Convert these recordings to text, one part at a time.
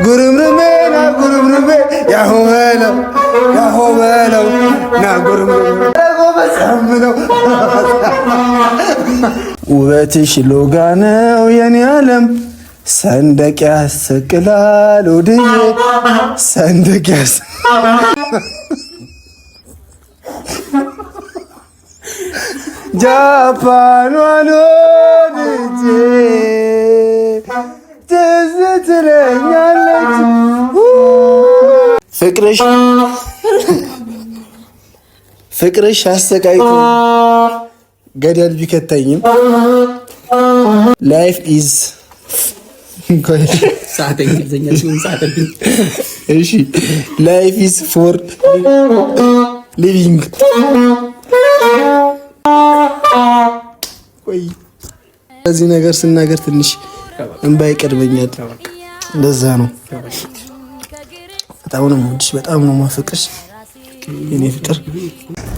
ጉርምርሜ ና ጉርምርሜ ያሆ በለው ና ጉርምርሜ ነው ውበትሽ ሎጋ ነው የኔ ዓለም ሰንደቅ ያስቅላል ወድዬ ሰንደቅ ጃፓን ዋሎድጄ ትዝ ትለኛለች ፍቅርሽ አሰቃይቶ ገደል ቢከተኝም ላይፍ ኢዝ ላይፍ ኢዝ ፎር ሊቪንግ። እዚህ ነገር ስናገር ትንሽ እንባ ይቀድመኛል። እንደዛ ነው። በጣም ነው የምወድሽ፣ በጣም ነው የማፈቅርሽ የኔ ፍቅር።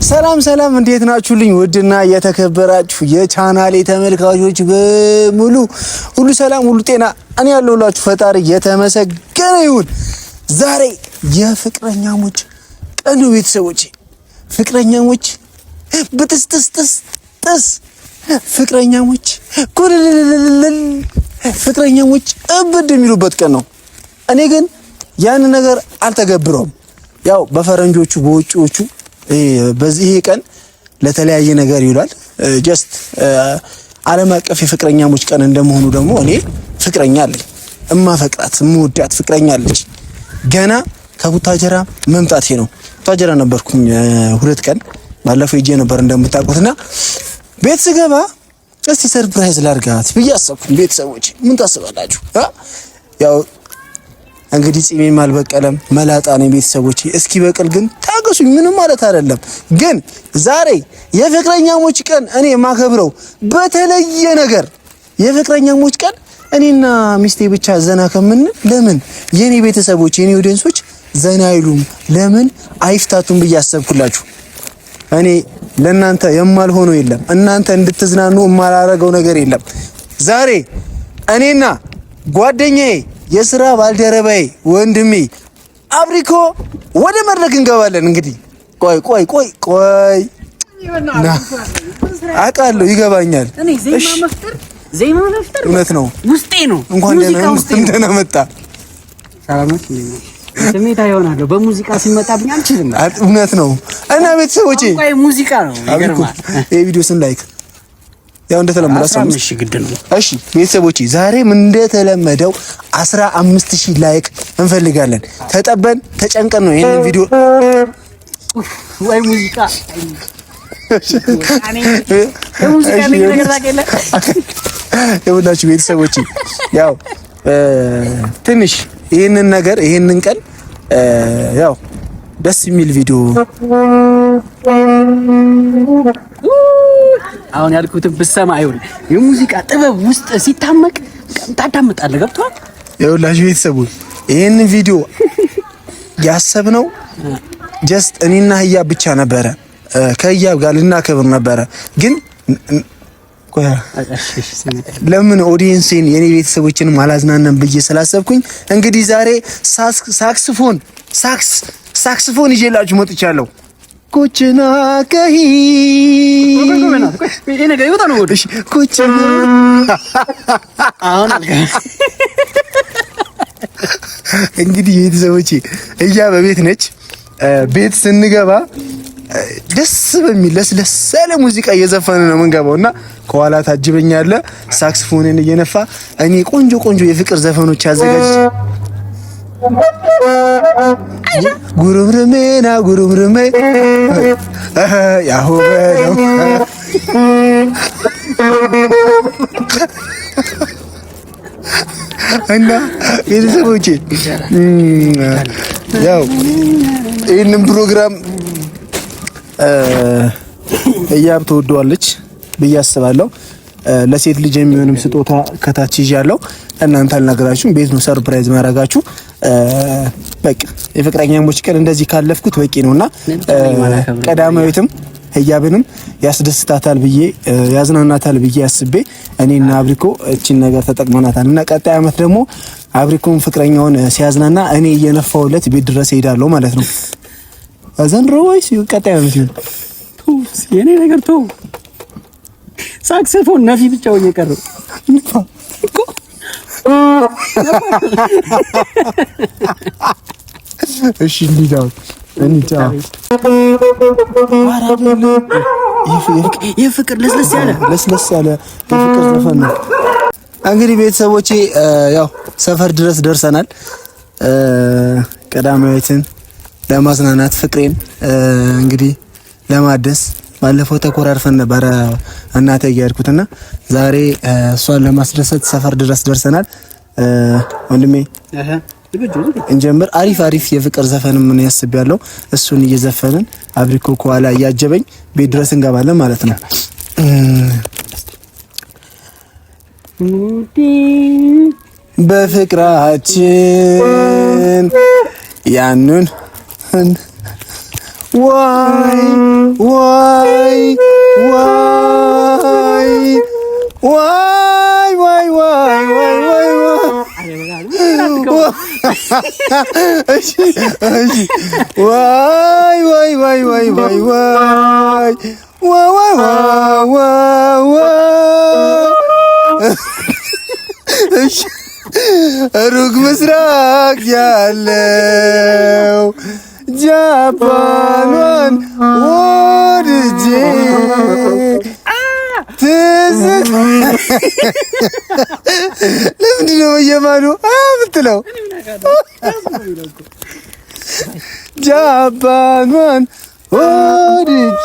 ሰላም፣ እንዴት ናችሁልኝ? ውድና የተከበራችሁ የቻናሌ ተመልካቾች በሙሉ ሁሉ ሰላም፣ ሁሉ ጤና፣ እኔ ያለሁላችሁ ፈጣሪ የተመሰገነ ይሁን። ዛሬ የፍቅረኛሞች ቀን ነው ቤተሰቦቼ። ፍቅረኛሞች ብጥስጥስጥስ፣ ፍቅረኛሞች ኩልልልልል፣ ፍቅረኛሞች እብድ የሚሉበት ቀን ነው። እኔ ግን ያን ነገር አልተገብረውም። ያው በፈረንጆቹ በውጪዎቹ በዚህ ቀን ለተለያየ ነገር ይውላል። ጀስት ዓለም አቀፍ የፍቅረኛሞች ቀን እንደመሆኑ ደግሞ እኔ ፍቅረኛ አለኝ፣ እማፈቅራት እምወዳት ፍቅረኛ አለች። ገና ከቡታጀራ መምጣቴ ነው። ቡታጀራ ነበርኩኝ 2 ቀን ባለፈው ሄጄ ነበር እንደምታውቁትና ቤት ስገባ እስቲ ሰርፕራይዝ ላድርጋት ብዬ አሰብኩኝ። ቤተሰቦቼ ምን ታስባላችሁ? ያው እንግዲህ ጺሜም አልበቀለም መላጣ ነኝ ቤተሰቦቼ። እስኪ በቅል ግን ታገሱኝ፣ ምንም ማለት አይደለም። ግን ዛሬ የፍቅረኛሞች ቀን እኔ የማከብረው በተለየ ነገር፣ የፍቅረኛሞች ቀን እኔና ሚስቴ ብቻ ዘና ከምን ለምን የኔ ቤተሰቦች የኔ ኦዲየንሶች ዘና አይሉም? ለምን አይፍታቱም ብዬ አሰብኩላችሁ። እኔ ለእናንተ የማልሆነው የለም፣ እናንተ እንድትዝናኑ የማላረገው ነገር የለም። ዛሬ እኔና ጓደኛዬ የሥራ ባልደረባዬ ወንድሜ አብሪኮ ወደ መድረክ እንገባለን። እንግዲህ ቆይ አውቃለሁ፣ ይገባኛል። ዜማ መፍጠር እውነት ነው፣ ውስጤ ነው። እንኳን ደህና መጣ። ሰላማት ስሜታ ይሆናል። በሙዚቃ ሲመጣብኝ አልችልም። እውነት ነው። እና ቤተሰቦቼ ቆይ ሙዚቃ ነው ይገርማል። ይሄ ቪዲዮ ስን ላይክ ያው እንደተለመደው 15000 ግድ ነው። እሺ ቤተሰቦቼ ዛሬም እንደተለመደው 15000 ላይክ እንፈልጋለን። ተጠበን ተጨንቀን ነው ይሄን ቪዲዮ ወይ ሙዚቃ የሁላችሁ ቤተሰቦቼ ያው ትንሽ ይሄንን ቀን ያው ደስ የሚል ቪዲዮ አሁን ያልኩትን ብሰማ አይሆን የሙዚቃ ጥበብ ውስጥ ሲታመቅ ታዳምጣለህ። ገብቶሃል? የሁላችሁ ቤተሰቦች ይሄንን ቪዲዮ ያሰብነው ጀስት እኔና ህያብ ብቻ ነበረ። ከህያብ ጋር ልናከብር ነበረ፣ ግን ለምን ኦዲየንስን የኔ ቤተሰቦችንም አላዝናናም ብዬ ስላሰብኩኝ እንግዲህ ዛሬ ሳክስፎን ይዤላችሁ መጥቻለሁ። ኩችና ከሂ ኩችና እንግዲህ ቤተሰቦቼ ህያብ በቤት ነች። ቤት ስንገባ ደስ በሚል ለስለስ ያለ ሙዚቃ እየዘፈነ ነው የምንገባውና ከኋላ ታጅበኛለህ ሳክስፎንን እየነፋ እኔ ቆንጆ የፍቅር ዘፈኖች አዘጋጅ ጉርምርሜና ጉርምርሜ ያሆ በለው እና ቤተሰቦቼ ያው ይህንን ፕሮግራም ህያብ ትወደዋለች ብዬ አስባለሁ። ለሴት ልጅ የሚሆንም ስጦታ ከታች ይዣለሁ። እናንተ አልነግራችሁም፣ ቤት ነው ሰርፕራይዝ ማድረጋችሁ። በቃ የፍቅረኛሞች ቀን እንደዚህ ካለፍኩት በቂ ነውና ቀዳማዊትም ህያብንም ያስደስታታል ብዬ ያዝናናታል ብዬ አስቤ እኔና አብሪኮ እቺን ነገር ተጠቅመናታል እና ቀጣይ አመት ደግሞ አብሪኮም ፍቅረኛውን ሲያዝናና እኔ እየነፋውለት ቤት ድረስ ሄዳለሁ ማለት ነው። ዘንድሮ ወይስ ቀጣይ ዓመት ይሁን? የኔ ነገር ተው። ሳክስፎን ነፊ ብቻው እየቀረ እሺ እንዲዳው እንጫ የፍቅር ለስለስ ያለ የፍቅር ዘፈን ነው። እንግዲህ ቤተሰቦቼ ያው ሰፈር ድረስ ደርሰናል። ቀዳማዊትን ለማዝናናት ፍቅሬን እንግዲህ ለማደስ ባለፈው ተኮራርፈን ነበረ እናቴ ያርኩትና ዛሬ እሷን ለማስደሰት ሰፈር ድረስ ደርሰናል። ወንድሜ እንጀምር። አሪፍ የፍቅር ዘፈን ምን ያስብያለሁ እሱን እየዘፈንን አብሪኮ ከኋላ እያጀበኝ ቤት ድረስ እንገባለን ማለት ነው። በፍቅራችን ያኑን ዋይ ዋይ ዋይ ዋይ ዋይ ዋይ ዋይ እሺ እሺ ዋይ ዋይ ዋይ ዋይ ዋይ ዋይ ዋይ ዋይ እሺ ሩቅ ምስራቅ ያለው ጃፓኗን ወድጄ ለምንድን ነው በየማኑ የምትለው? ጃፓኗን ወድጄ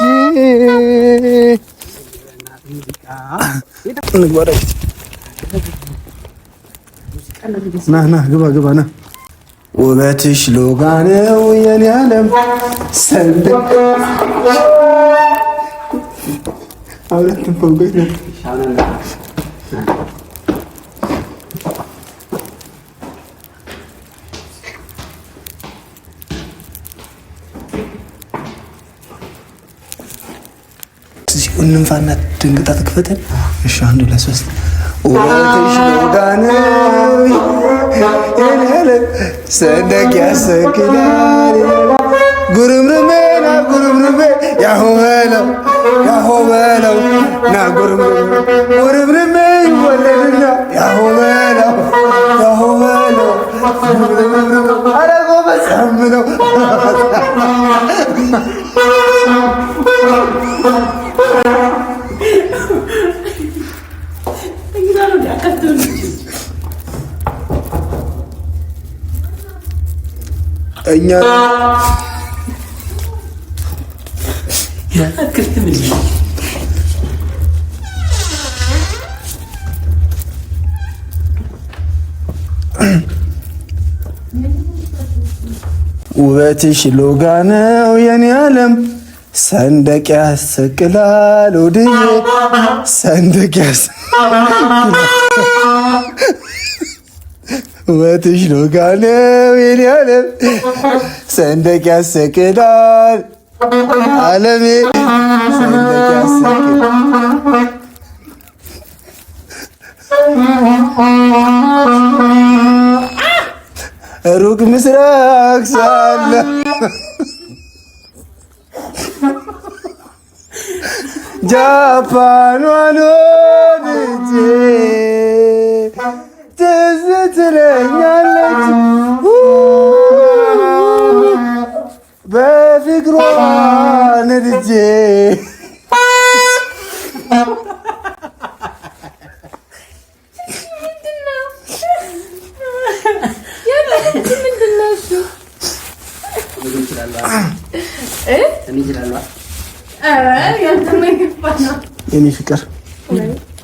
ና ግባ ና። ውበትሽ ሎጋ ነው የኔ ዓለም ሰንደቅ አውለትን ፈውገት ነው። እንንፋና ድንግጣ ትክፈተን። እሺ 1 2 3 ውበትሽ ሎጋ ነው የኔ ዓለም ሰንደቅ ያሰግዳል ጉርምርሜ ና ጉርምርሜ ያሆ በለው ና ጉርምርሜ ይወለድና ያሆ በለው ኧረ ጎበዝ ነው። እኛ ውበትሽ ሎጋ ነው የኔ ዓለም ሰንደቅ ያሰቅላል ወድዬ ሰንደቅ ያሰቅላል ውበትሽ ሎጋ ነው የኔ ዓለም ሰንደቅ ያሰቅላል ዓለሜ ሰንደቅ ያሰቅላል ሩቅ ምስራቅ ሳለ ጃፓኗን ወድጄ ትዝ ትለኛለች በፍቅሯ ነድጄ የኔ ፍቅር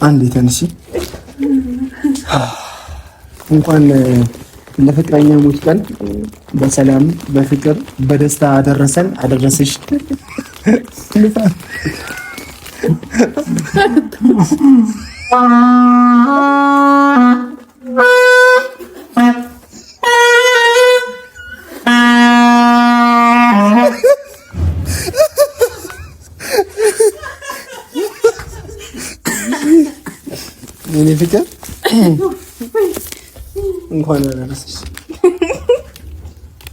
አንዴ ተነሺ። እንኳን ለፍቅረኛሞች ቀን በሰላም በፍቅር በደስታ አደረሰን አደረሰሽ። የኔ ፍቅር እንኳን እንኳን ያደረሰሽ።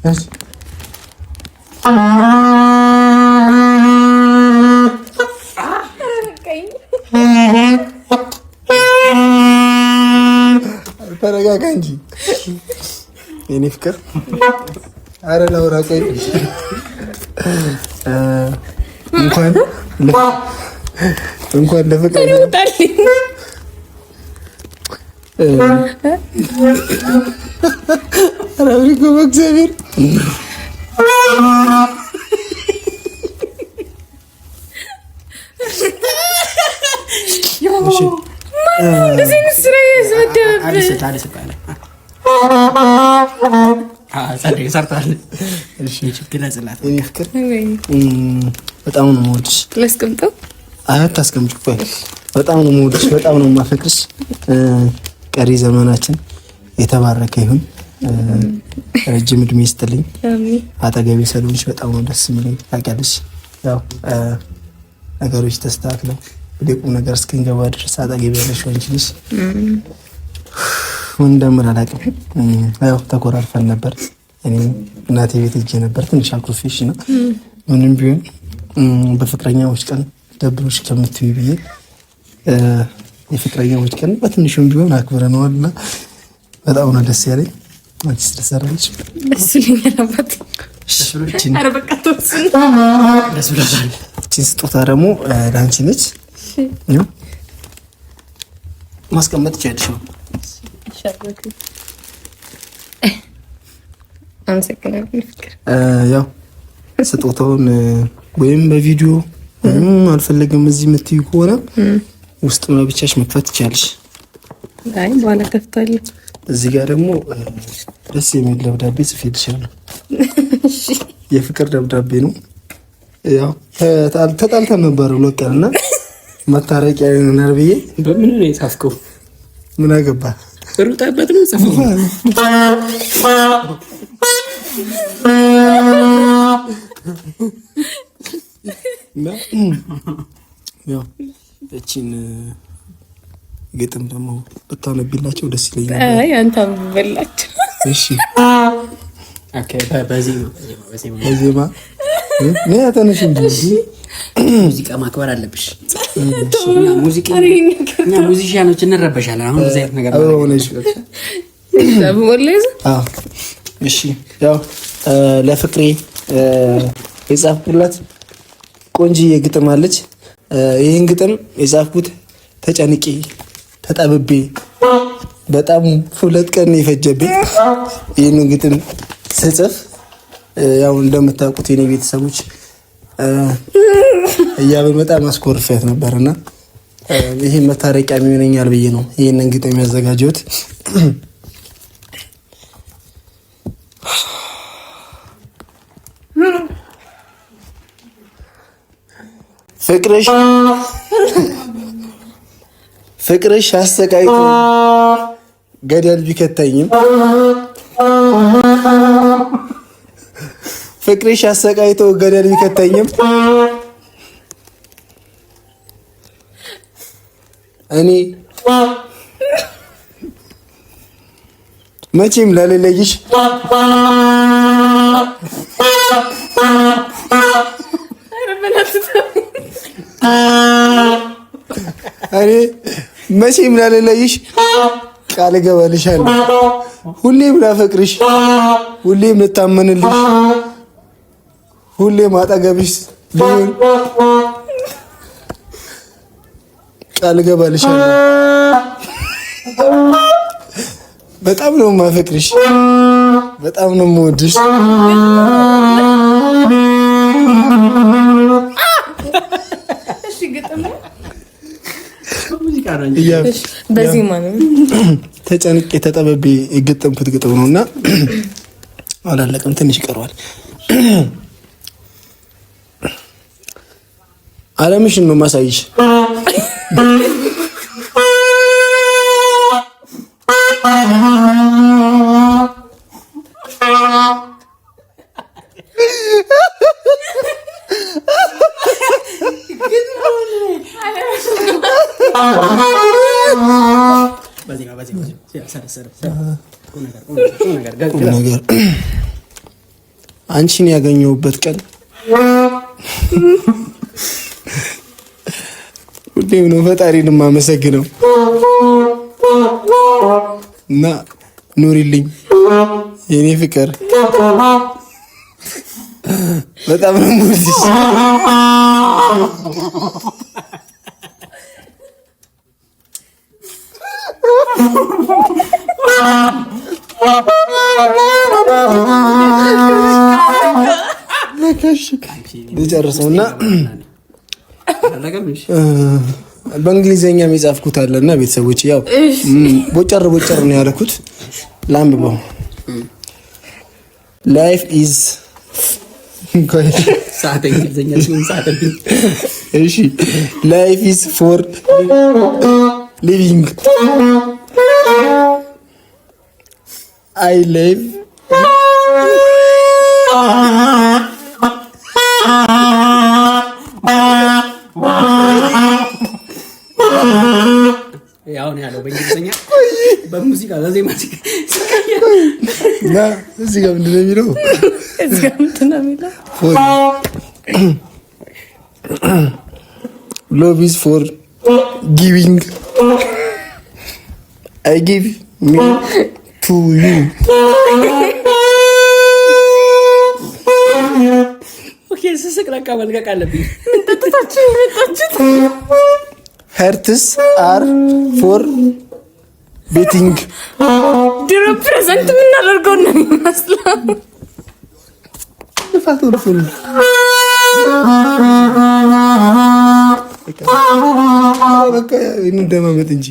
እሺ ተረጋጋ እንጂ የኔ ፍቅር። አረ ላውራ ቆይ። እንኳን ለፍቅር አራሪኮ በእግዚአብሔር በጣም ነው የምወድሽ። አታስቀምጪው። በጣም ነው የምወድሽ፣ በጣም ነው የማፈቅርሽ። ቀሪ ዘመናችን የተባረከ ይሁን። ረጅም እድሜ ይስጥልኝ። አጠገቤ ስለሆንሽ በጣም ነው ደስ የሚለኝ። ታውቂያለሽ፣ ያው ነገሮች ተስተካክለው ወደ ቁም ነገር እስክንገባ ድረስ አጠገቤ ያለሽ አንቺ ነሽ። ምን እንደምል አላውቅም። ያው ተኮራርፈን ነበር። እኔም እናቴ ቤት ሄጄ ነበር። ትንሽ አኩርፌሽ ነው። ምንም ቢሆን በፍቅረኛዎች ቀን ደብሮሽ ከምትይ ብዬ የፍቅረኛዎች ቀን በትንሹም ቢሆን አክብረነዋልና በጣም ነው ደስ ያለኝ። አንቺ ስለሰራች ደስ ይለኛል። አባት ኧረ በቃ ተወስን። ደስ ብሎታል። እቺ ስጦታ ደግሞ ለአንቺ ነች። ማስቀመጥ ይችላልሽ። አመሰግናለሁ ፍቅር። ያው ስጦታውን ወይም በቪዲዮ አልፈለግም እዚህ የምትይው ከሆነ ውስጥ ነው ብቻሽ መክፈት ይቻልሽ። አይ በኋላ ከፍታለሁ። እዚህ ጋር ደግሞ ደስ የሚል ደብዳቤ ጽፌልሻለሁ። የፍቅር ደብዳቤ ነው። ያው ተጣልተን ነበር ብሎ ቀርና መታረቂያ ይሆናል ብዬ በምን ነው የጻፍከው? ምን አገባ ሩጣበት ነው ጽፈው። ያው እቺን ግጥም ደግሞ ብታነቢላቸው ደስ ይለኛል። አይ አንተ አንብበላቸው። እሺ ኦኬ። በዜማ ነይ ተነሽ እንጂ ሙዚቃ ማክበር አለብሽ። ሙዚሺያኖች እንረበሻለን። አሁን እዚህ አይነት ነገር እሺ ያው ለፍቅሬ የጻፍኩላት ቆንጂዬ ግጥም አለች። ይህን ግጥም የጻፍኩት ተጨንቄ ተጠብቤ በጣም 2 ቀን የፈጀብኝ ይህን ግጥም ስጽፍ ያው እንደምታውቁት የኔ ቤተሰቦች እያበ በጣም አስኮርፊያት ነበርና ይሄን መታረቂያ የሚሆነኛል ብዬ ነው ይሄንን ግጥም ያዘጋጀሁት። ፍቅርሽ አሰቃይቶ ገደል ቢከተኝም ፍቅርሽ አሰቃይቶ ገደል ቢከተኝም እኔ መቼም ላለለይሽ ቃል እገባልሻለሁ። ሁሌም ላፈቅርሽ፣ ሁሌም ልታመንልሽ፣ ሁሌም አጠገብሽ ልሆን ቃል እገባልሻለሁ። በጣም ነው የማፈቅርሽ፣ በጣም ነው የምወድሽ። በዚህ ማለት ተጨንቄ ተጠበቤ የገጠምኩት ግጥም ነውና አላለቀም፣ ትንሽ ይቀረዋል። አለምሽን ነው ማሳይሽ። ነገር አንቺን ያገኘሁበት ቀን ሁሌም ነው ፈጣሪን የማመሰግነው እና ኑሪልኝ የኔ ፍቅር በጣም ነው የምወድሽ። ልጨርሰውና በእንግሊዘኛ የጻፍኩት አለና ቤተሰቦች ያው ቦጨር ነው ያደረኩት። ላንብበው። ላይፍ ኢዝ ላይፍ ኢዝ ፎር ሊቪንግ አይ ላይቭ ያው ነው ያለው በእንግሊዘኛ በሙዚቃ በዜማ እና እዚህ ጋር ምንድን ነው የሚለው? እዚህ ጋር ምንድን ነው የሚለው? Love is for giving. I give me to you. ኦኬ ስስቅ ለካ መልቀቅ አለብኝ። Hearts are for betting. ድሮ ፕሬዘንት የምናደርገው ነው የሚመስለው። በቃ እንደማመጥ እንጂ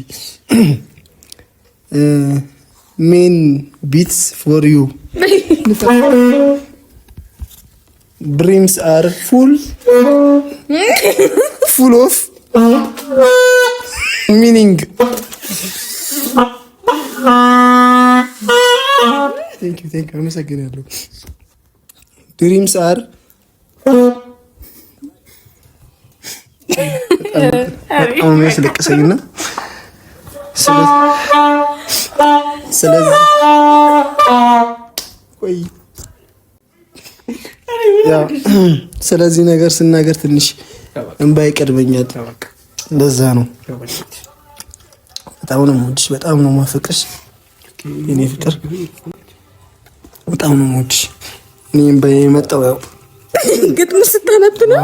ሜን ቢትስ ፎር ዩ ድሪምስ አር ፉል ኦፍ ሚኒንግ ቴንክ ዩ አመሰግናለሁ። ድሪምስ አር በጣም የሚያስለቅሰኝና ስለዚህ ነገር ስናገር ትንሽ እንባ ይቀድመኛል። እንደዛ ነው። በጣም ነው የምወድሽ፣ በጣም ነው የማፈቅርሽ የኔ ፍቅር፣ በጣም ነው የምወድሽ። እኔም በየመጣው ያው ግጥም ስታነብ ነው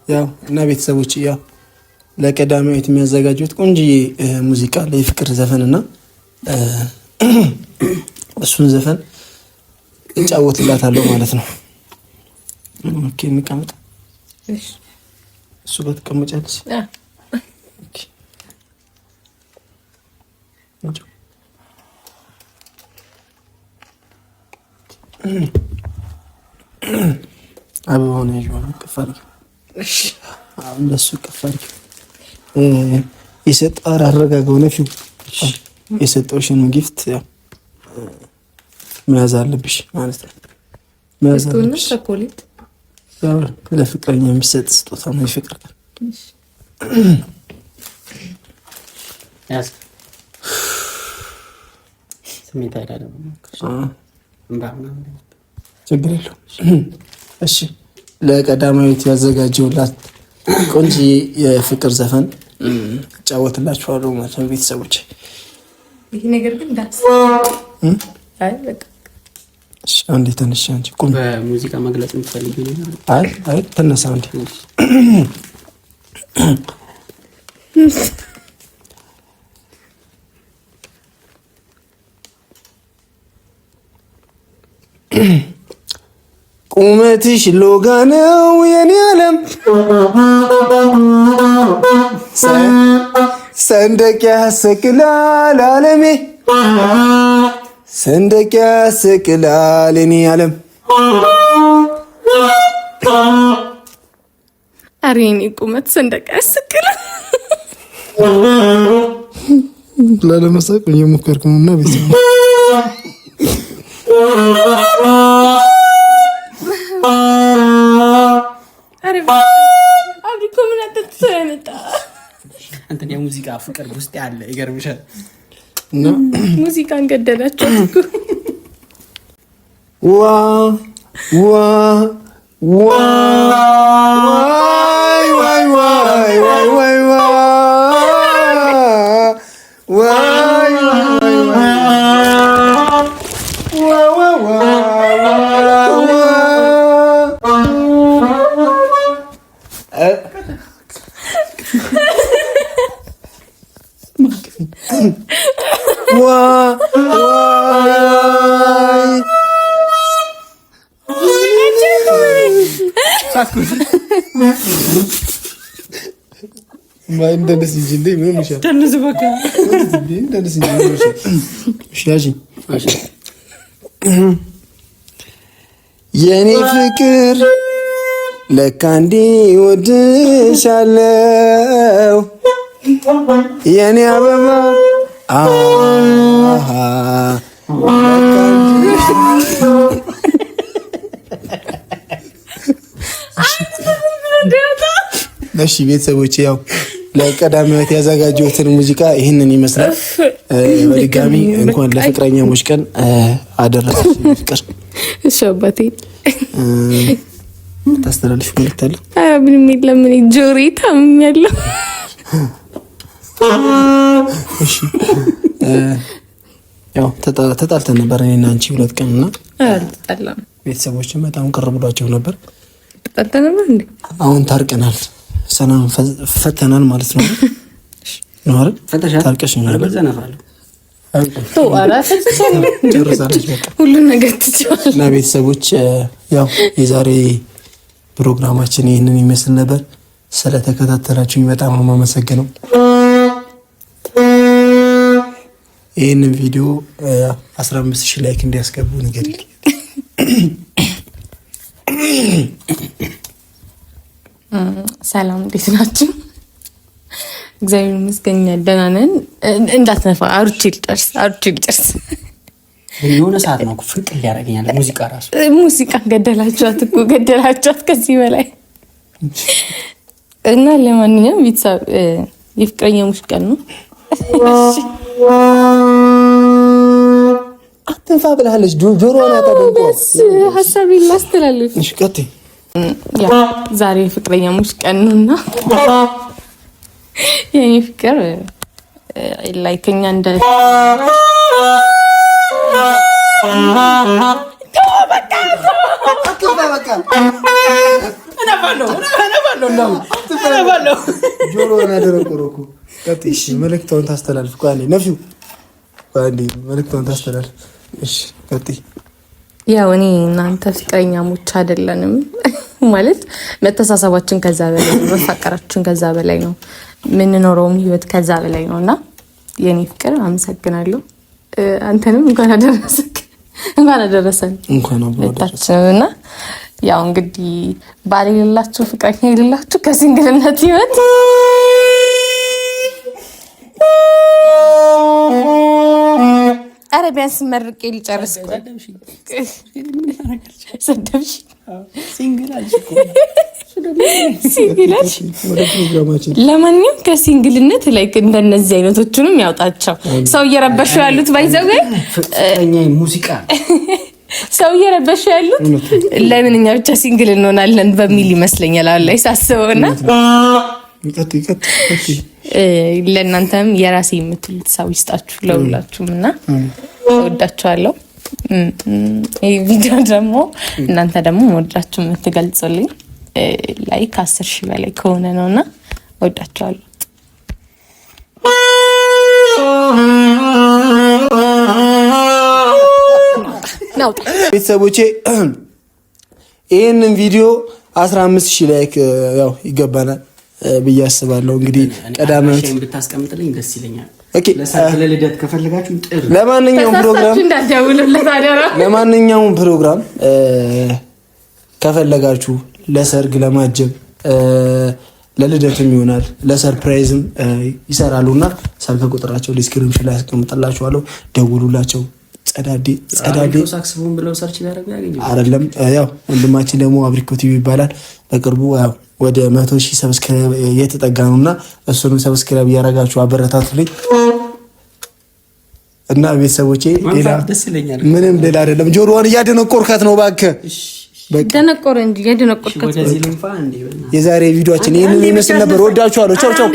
ያው እና ቤተሰቦች ያው ለቀዳማዊት የሚያዘጋጁት ቆንጆዬ ሙዚቃ ለፍቅር ዘፈንና እሱን ዘፈን እጫወትላታለሁ ማለት ነው። ኦኬ እንቀመጥ። እሱ ጋር ትቀመጫለሽ። ኦኬ አበባውን ያዥው ከፋሪ እሺ፣ እንደሱ ከፋሪ የሰጠው አረጋጋው ነው። የሰጠውሽን ጊፍት ያው መያዝ አለብሽ ማለት ነው። መያዝ አለብሽ። ቸኮሌት ያው ለፍቅረኛ የሚሰጥ ስጦታ ነው። የፍቅር ቀን ያስ ስሜት አይደለም እንባና ችግር የለውም። እሺ ለቀዳማዊት ያዘጋጀውላት ቆንጆ የፍቅር ዘፈን እጫወትላችኋለሁ ማለት ነው ቤተሰቦች። ይሄ ነገር ግን ዳንስ አይ በቃ እሺ፣ አንዴ ተነሽ አንቺ ቁም። በሙዚቃ መግለጽ የምትፈልጊው ነገር አይ ተነሳ አንዴ። ቁመትሽ ሎጋ ነው የኔ ዓለም ሰንደቅ ያሰቅላል ዓለሜ ሰንደቅ ያሰቅላል የኔ ዓለም። ኧረ የኔ ቁመት ሰንደቅ ያሰቅላል። ላለመሳቅ እየሞከርኩ ነውና ቤተሰብ እንትን የሙዚቃ ፍቅር ውስጥ ያለ ይገርምሻል። እና ሙዚቃን ገደላችሁ ዋ ዋ ዋይ ዋይ ዋይ ዋይ ዋይ ዋይ ማይ እንደነስ እንጂ ምን ይሻል ተነስ በቃ እንደነስ እንጂ እሺ የኔ ፍቅር ለካ እንዴ ወድሻለው የኔ አበባ አሃ እሺ ቤተሰቦቼ ያው ለቀዳሚነት ያዘጋጀሁትን ሙዚቃ ይህንን ይመስላል። በድጋሚ እንኳን ለፍቅረኛሞች ቀን አደረሰሽ ፍቅር። እሺ አባቴ ታስተላልፍ መልእክት አለ? ኧረ ምንም የለም። እኔ ጆሮዬ ታምሜያለሁ። እሺ ያው ተጣልተን ነበር እኔና አንቺ 2 ቀን እና አልተጣላም። ቤተሰቦችም በጣም ቅር ብሏቸው ነበር። ተጣልተን ነበር እንዴ? አሁን ታርቀናል፣ ሰላም ፈተናል ማለት ነው። ነው አይደል? ታርቀሽ ነው አይደል? ዘነፋለሁ ሁሉን ነገር ትችላለህ። እና ቤተሰቦች ያው የዛሬ ፕሮግራማችን ይህንን ይመስል ነበር። ስለተከታተላችሁኝ በጣም ነው የማመሰግነው። ይህንን ቪዲዮ 15000 ላይክ እንዲያስገቡ ንገሪልኝ። ሰላም እንዴት ናችሁ? እግዚአብሔር ይመስገን ደህና ነን። እንዳትነፋ አውርቼ ልጨርስ። የሆነ ሰዓት ነው ፍቅር ያደርገኛል ሙዚቃ ራሱ። ሙዚቃ ገደላችኋት ከዚህ በላይ እና ለማንኛውም ቤተሰብ የፍቅረኛሞች ቀን ነው። አትንፋ ብላለች። ጆሮዋን አታደንቆስ ሀሳቤን ላስተላልፍ። እሺ ቀጥይ። ዛሬ የፍቅረኛሞች ቀን ነውና የኔ ፍቅር ላይከኛ እንደ ጆሮዋን አደረቆረኩ። ቀጥይ። እሺ መልእክቷን ታስተላልፍ። ነፊው መልእክቷን ታስተላልፍ። እሺ ቀጥይ። ያው እኔ እናንተ ፍቅረኛሞች አይደለንም ማለት መተሳሰባችን ከዛ በላይ ነው፣ መፋቀራችን ከዛ በላይ ነው፣ የምንኖረውም ህይወት ከዛ በላይ ነውና የኔ ፍቅር አመሰግናለሁ። አንተንም እንኳን አደረሰን እና ያው እንግዲህ ባል የሌላችሁ ፍቅረኛ የሌላችሁ ከሲንግልነት ህይወት ኧረ ቢያንስ መርቄ ልጨርስ። ሰደብሽ ለማንኛውም ከሲንግልነት ላይ እንደነዚህ አይነቶቹንም ያውጣቸው። ሰው እየረበሹ ያሉት ባይዘው ሙዚቃ ሰው እየረበሹ ያሉት ለምን እኛ ብቻ ሲንግል እንሆናለን በሚል ይመስለኛል አሁን ላይ ሳስበውና ለእናንተም የራሴ የምትሉት ሰው ይስጣችሁ ለሁላችሁም እና እወዳችኋለሁ። ይህ ቪዲዮ ደግሞ እናንተ ደግሞ መወዳችሁ የምትገልጹልኝ ላይክ 10,000 በላይ ከሆነ ነውና እወዳችኋለሁ። ቤተሰቦቼ ይህንን ቪዲዮ 15,000 ላይክ ያው ይገባናል ብዬ አስባለሁ። እንግዲህ ቀዳማት ብታስቀምጥልኝ ደስ ይለኛል። ኦኬ ለልደት ከፈለጋችሁ ጥሩ። ለማንኛውም ፕሮግራም ከፈለጋችሁ ለሰርግ ለማጀብ ለልደትም ይሆናል ለሰርፕራይዝም ይሰራሉና ስልክ ቁጥራቸው ዲስክሪፕሽን ላይ አስቀምጥላችኋለሁ። ደውሉላቸው። ጸዳዴ ሳክስፎን ብለው ሰርች ቢያደርጉ ያገኛሉ አይደለም። ያው ወንድማችን ደግሞ አብሪኮ ቲቪ ይባላል። በቅርቡ ያው ወደ 100,000 ሰብስክራይብ እየተጠጋ ነውና እሱንም ሰብስክራይብ እያደረጋችሁ አበረታቱልኝ እና ቤተሰቦቼ ሌላ ምንም ሌላ አይደለም። ጆሮዋን እያደነቆርካት ነው እባክህ። ደነቆረ እንጂ ያደነቆርካት። የዛሬ ቪዲዮአችን ይሄንን ይመስል ነበር። ወዳችኋለሁ። ቻው ቻው።